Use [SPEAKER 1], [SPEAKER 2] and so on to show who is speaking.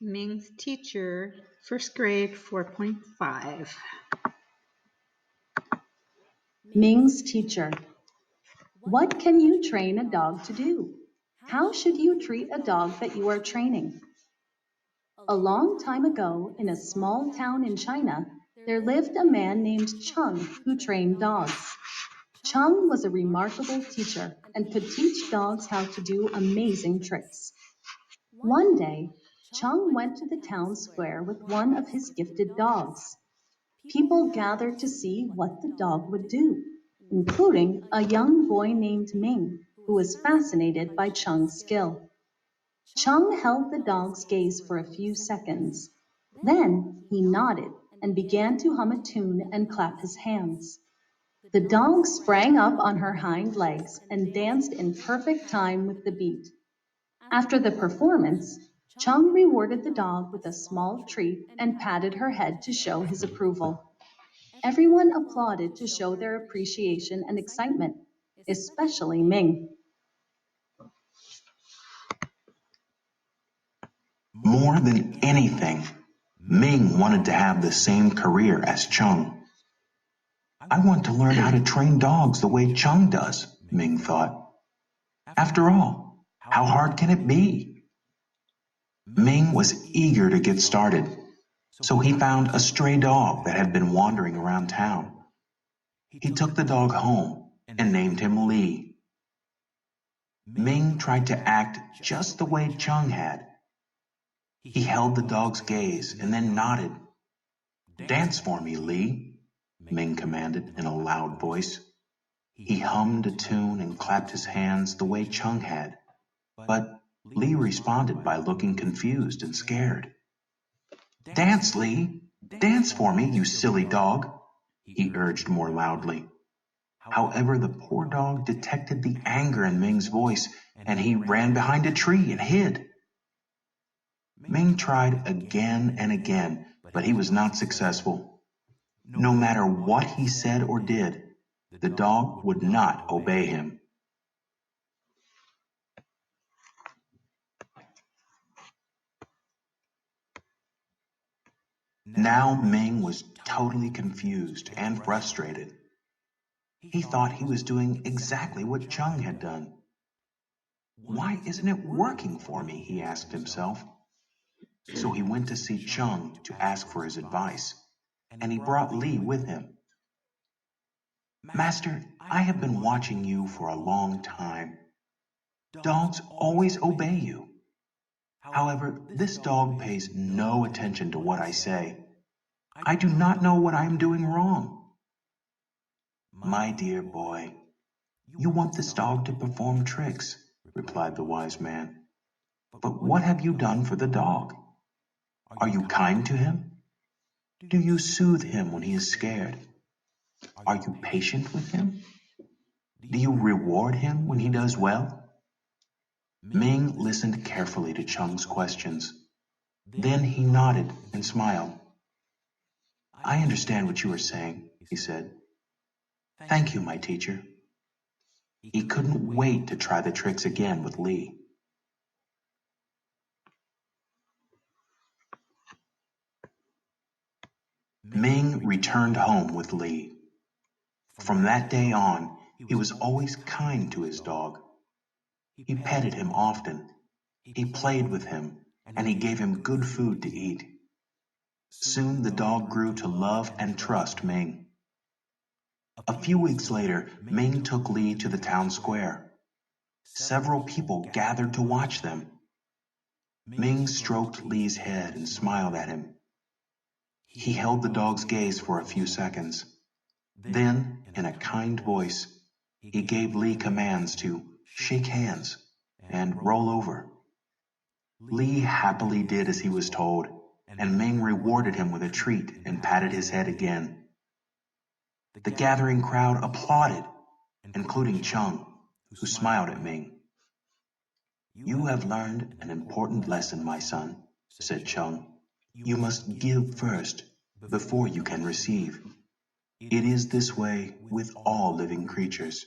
[SPEAKER 1] Ming's teacher, first grade 4.5.
[SPEAKER 2] Ming's teacher. What can you train a dog to do? How should you treat a dog that you are training? A long time ago, in a small town in China, there lived a man named Cheng who trained dogs. Cheng was a remarkable teacher and could teach dogs how to do amazing tricks. One day, Cheng went to the town square with one of his gifted dogs. People gathered to see what the dog would do, including a young boy named Ming, who was fascinated by Cheng's skill. Cheng held the dog's gaze for a few seconds. Then he nodded and began to hum a tune and clap his hands. The dog sprang up on her hind legs and danced in perfect time with the beat. After the performance, Cheng rewarded the dog with a small treat and patted her head to show his approval. Everyone applauded to show their appreciation and excitement, especially Ming.
[SPEAKER 3] More than anything, Ming wanted to have the same career as Chung. I want to learn how to train dogs the way Chung does, Ming thought. After all, how hard can it be? Ming was eager to get started, so he found a stray dog that had been wandering around town. He took the dog home and named him Li. Ming tried to act just the way Chung had. He held the dog's gaze and then nodded. "Dance for me, Li," Ming commanded in a loud voice. He hummed a tune and clapped his hands the way Chung had, but Li responded by looking confused and scared. "Dance, Li! Dance for me, you silly dog!" he urged more loudly. However, the poor dog detected the anger in Ming's voice, and he ran behind a tree and hid. Ming tried again and again, but he was not successful. No matter what he said or did, the dog would not obey him. Now Ming was totally confused and frustrated. He thought he was doing exactly what Chung had done. "Why isn't it working for me?" he asked himself. So he went to see Chung to ask for his advice, and he brought Li with him. "Master, I have been watching you for a long time. Dogs always obey you. However, this dog pays no attention to what I say. I do not know what I am doing wrong." "My dear boy, you want this dog to perform tricks," replied the wise man. "But what have you done for the dog? Are you kind to him? Do you soothe him when he is scared? Are you patient with him? Do you reward him when he does well?" Ming listened carefully to Cheng's questions. Then he nodded and smiled. "I understand what you are saying," he said. "Thank you, my teacher." He couldn't wait to try the tricks again with Li. Ming returned home with Li. From that day on, he was always kind to his dog. He petted him often, he played with him, and he gave him good food to eat. Soon the dog grew to love and trust Ming. A few weeks later, Ming took Li to the town square. Several people gathered to watch them. Ming stroked Li's head and smiled at him. He held the dog's gaze for a few seconds. Then, in a kind voice, he gave Li commands to shake hands and roll over. Li happily did as he was told, and Ming rewarded him with a treat and patted his head again. The gathering crowd applauded, including Chung, who smiled at Ming. "You have learned an important lesson, my son," said Chung. "You must give first before you can receive. It is this way with all living creatures.